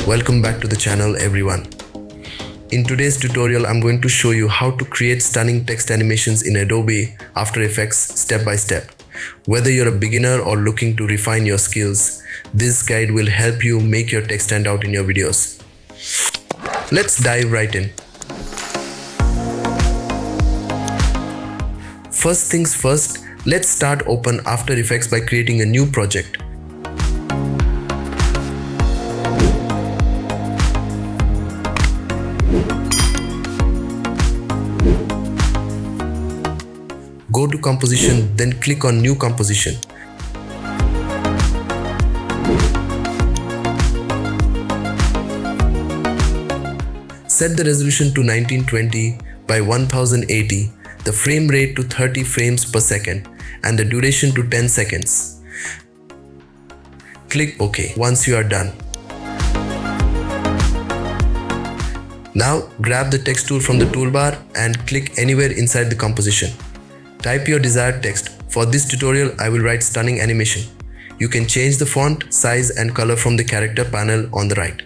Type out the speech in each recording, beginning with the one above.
Welcome back to the channel, everyone. In today's tutorial, I'm going to show you how to create stunning text animations in Adobe After Effects step by step. Whether you're a beginner or looking to refine your skills, this guide will help you make your text stand out in your videos. Let's dive right in. First things first, let's start open After Effects by creating a new project. Go to Composition, then click on New Composition. Set the resolution to 1920 by 1080, the frame rate to 30 frames per second, and the duration to 10 seconds. Click OK once you are done. Now grab the text tool from the toolbar and click anywhere inside the composition. Type your desired text. For this tutorial, I will write stunning animation. You can change the font, size and color from the character panel on the right.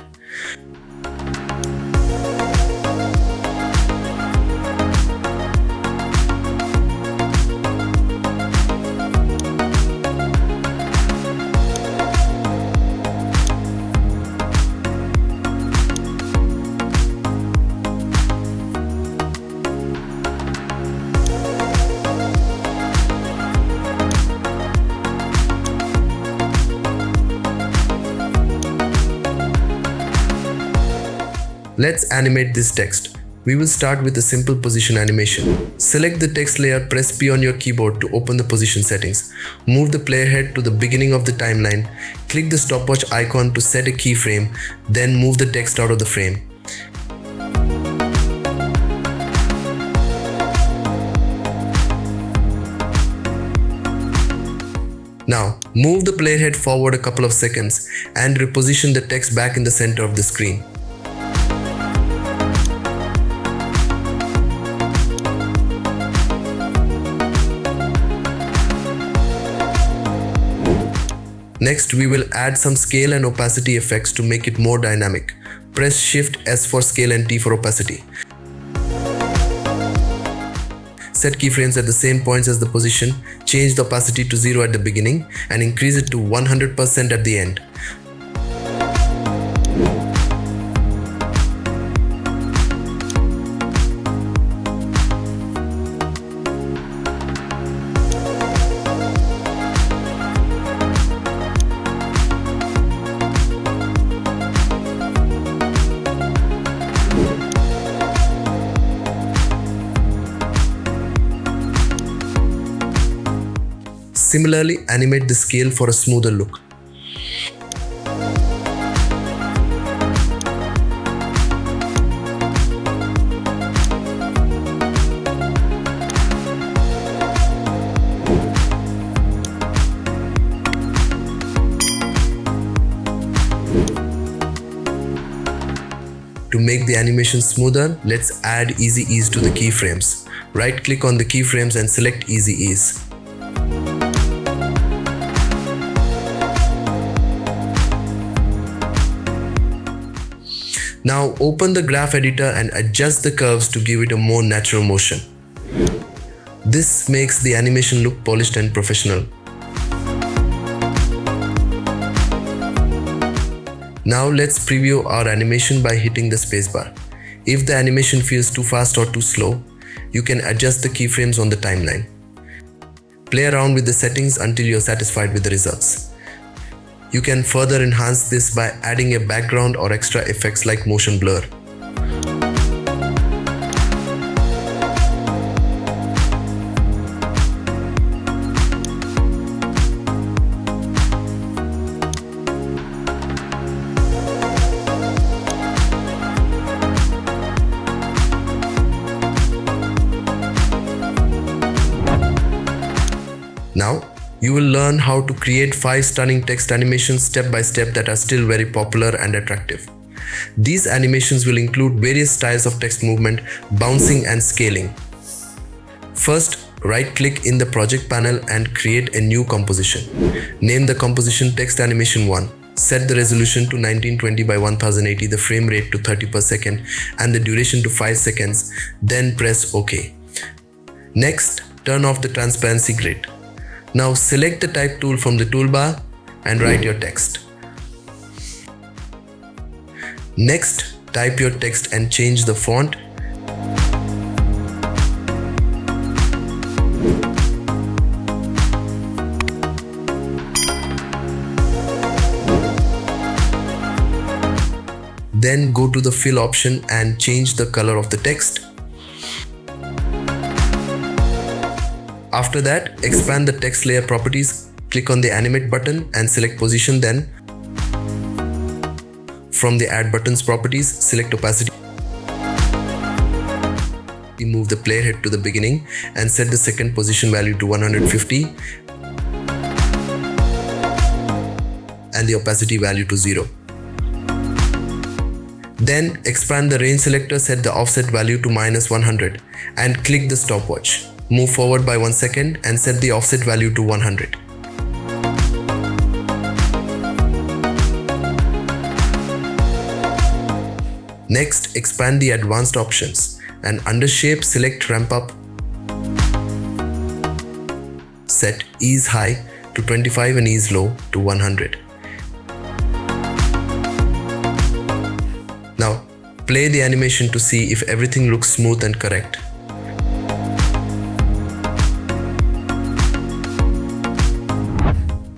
Let's animate this text. We will start with a simple position animation. Select the text layer, press P on your keyboard to open the position settings. Move the player head to the beginning of the timeline. Click the stopwatch icon to set a keyframe, then move the text out of the frame. Now, move the player head forward a couple of seconds and reposition the text back in the center of the screen. Next, we will add some scale and opacity effects to make it more dynamic. Press Shift S for scale and T for opacity. Set keyframes at the same points as the position, change the opacity to 0 at the beginning and increase it to 100% at the end. Similarly, animate the scale for a smoother look. To make the animation smoother, let's add Easy Ease to the keyframes. Right-click on the keyframes and select Easy Ease. Now open the graph editor and adjust the curves to give it a more natural motion. This makes the animation look polished and professional. Now let's preview our animation by hitting the spacebar. If the animation feels too fast or too slow, you can adjust the keyframes on the timeline. Play around with the settings until you're satisfied with the results. You can further enhance this by adding a background or extra effects like motion blur. Now, you will learn how to create 5 stunning text animations step by step that are still very popular and attractive. These animations will include various styles of text movement, bouncing and scaling. First, right-click in the project panel and create a new composition. Name the composition Text Animation 1. set the resolution to 1920 by 1080, the frame rate to 30 per second, and the duration to 5 seconds, then press OK. Next, turn off the transparency grid. Now select the type tool from the toolbar and write your text. Next, type your text and change the font. Then go to the fill option and change the color of the text. After that, expand the text layer properties, click on the Animate button and select position. Then from the Add Buttons properties, select opacity. Move the player head to the beginning and set the second position value to 150 and the opacity value to 0. Then expand the range selector, set the offset value to -100 and click the stopwatch. Move forward by 1 second and set the offset value to 100. Next, expand the advanced options and under shape select ramp up. Set ease high to 25 and ease low to 100. Now, play the animation to see if everything looks smooth and correct.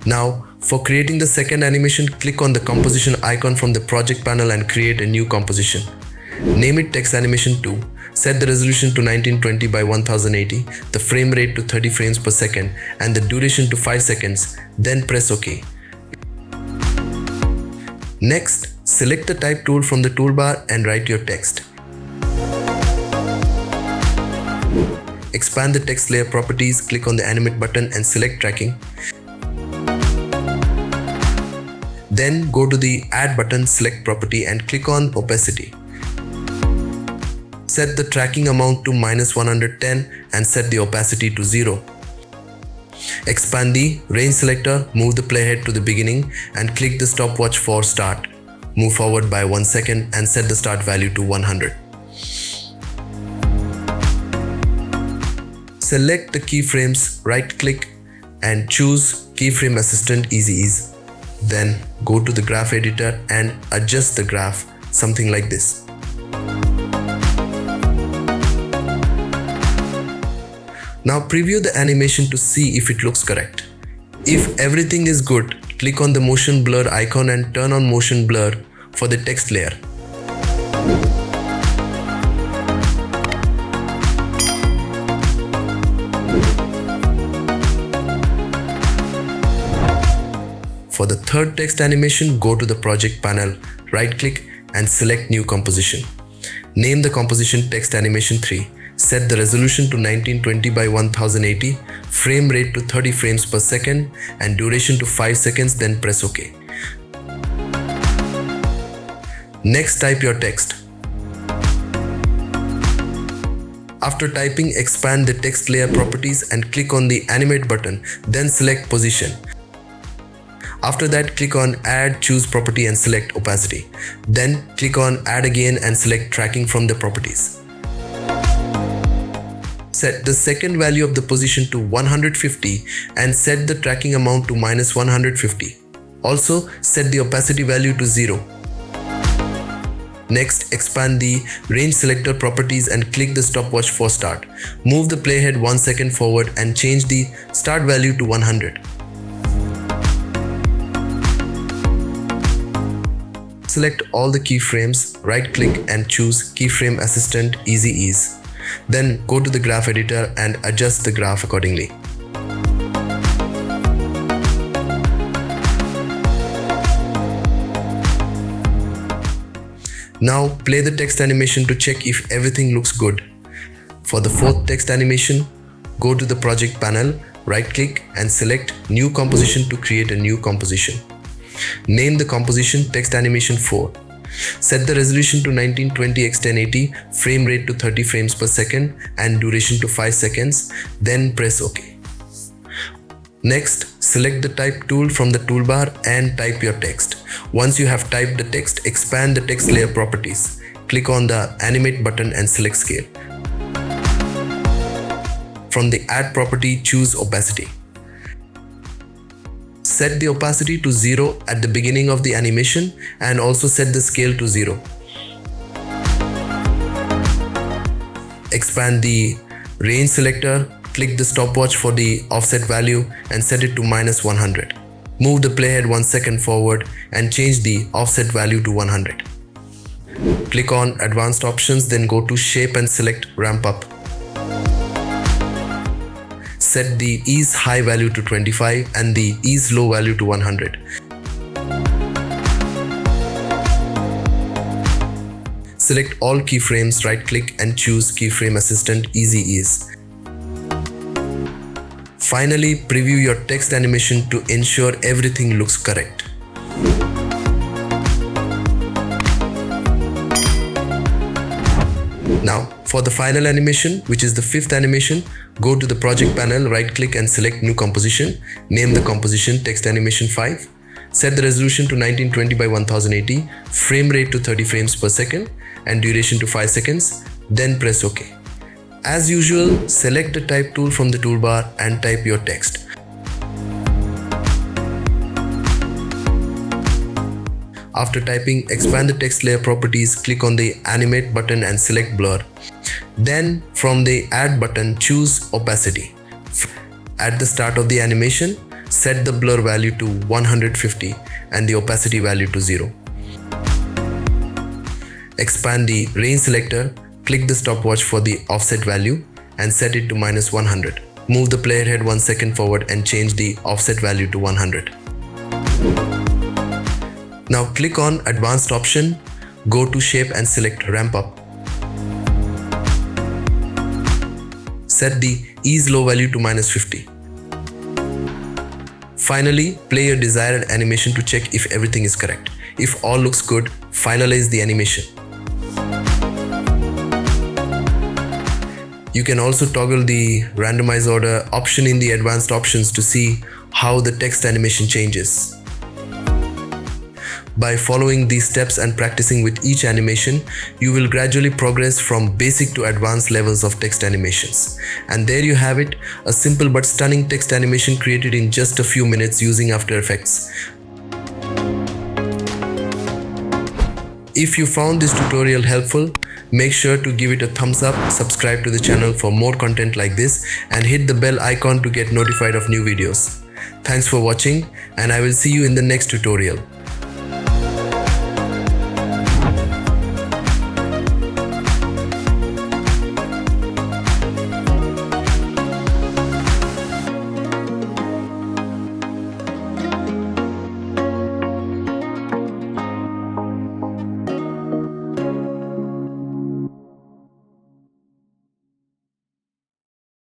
Now, for creating the second animation, click on the composition icon from the project panel and create a new composition. Name it Text Animation 2. Set the resolution to 1920 by 1080, the frame rate to 30 frames per second, and the duration to 5 seconds. Then press OK. Next, select the type tool from the toolbar and write your text. Expand the text layer properties, click on the Animate button and select tracking. Then go to the Add button, select property and click on opacity. Set the tracking amount to -110 and set the opacity to 0. Expand the range selector, move the playhead to the beginning and click the stopwatch for start. Move forward by 1 second and set the start value to 100. Select the keyframes, right click and choose Keyframe Assistant Easy Ease. Then go to the graph editor and adjust the graph, something like this. Now preview the animation to see if it looks correct. If everything is good, click on the motion blur icon and turn on motion blur for the text layer. For the third text animation, go to the project panel, right click and select new composition. Name the composition Text Animation 3. Set the resolution to 1920 by 1080, frame rate to 30 frames per second and duration to 5 seconds, then press OK. Next, type your text. After typing, expand the text layer properties and click on the Animate button, then select position. After that, click on Add, choose property and select opacity. Then click on Add again and select tracking from the properties. Set the second value of the position to 150 and set the tracking amount to -150. Also, set the opacity value to 0. Next, expand the range selector properties and click the stopwatch for start. Move the playhead 1 second forward and change the start value to 100. Select all the keyframes, right click and choose Keyframe Assistant Easy Ease. Then go to the graph editor and adjust the graph accordingly. Now play the text animation to check if everything looks good. For the fourth text animation, go to the project panel, right click and select New Composition to create a new composition. Name the composition Text Animation 4. Set the resolution to 1920 x 1080, frame rate to 30 frames per second and duration to 5 seconds, then press OK. Next, select the type tool from the toolbar and type your text. Once you have typed the text, expand the text layer properties. Click on the Animate button and select Scale. From the Add property, choose Opacity. Set the opacity to 0 at the beginning of the animation and also set the scale to 0. Expand the range selector, click the stopwatch for the offset value and set it to -100. Move the playhead 1 second forward and change the offset value to 100. Click on Advanced Options, then go to Shape and select Ramp Up. Set the Ease High value to 25 and the Ease Low value to 100. Select all keyframes, right-click and choose Keyframe Assistant Easy Ease. Finally, preview your text animation to ensure everything looks correct. Now, for the final animation, which is the 5th animation, go to the project panel, right-click and select New Composition. Name the composition Text Animation 5. Set the resolution to 1920 by 1080, frame rate to 30 frames per second, and duration to 5 seconds. Then press OK. As usual, select the type tool from the toolbar and type your text. After typing, expand the text layer properties, click on the Animate button and select Blur. Then from the Add button, choose Opacity. At the start of the animation, set the blur value to 150 and the opacity value to 0. Expand the range selector, click the stopwatch for the offset value and set it to -100. Move the player head 1 second forward and change the offset value to 100. Now click on Advanced option, go to Shape and select Ramp Up. Set the Ease Low value to -50. Finally, play your desired animation to check if everything is correct. If all looks good, finalize the animation. You can also toggle the randomize order option in the advanced options to see how the text animation changes. By following these steps and practicing with each animation, you will gradually progress from basic to advanced levels of text animations. And there you have it, a simple but stunning text animation created in just a few minutes using After Effects. If you found this tutorial helpful, make sure to give it a thumbs up, subscribe to the channel for more content like this, and hit the bell icon to get notified of new videos. Thanks for watching, and I will see you in the next tutorial.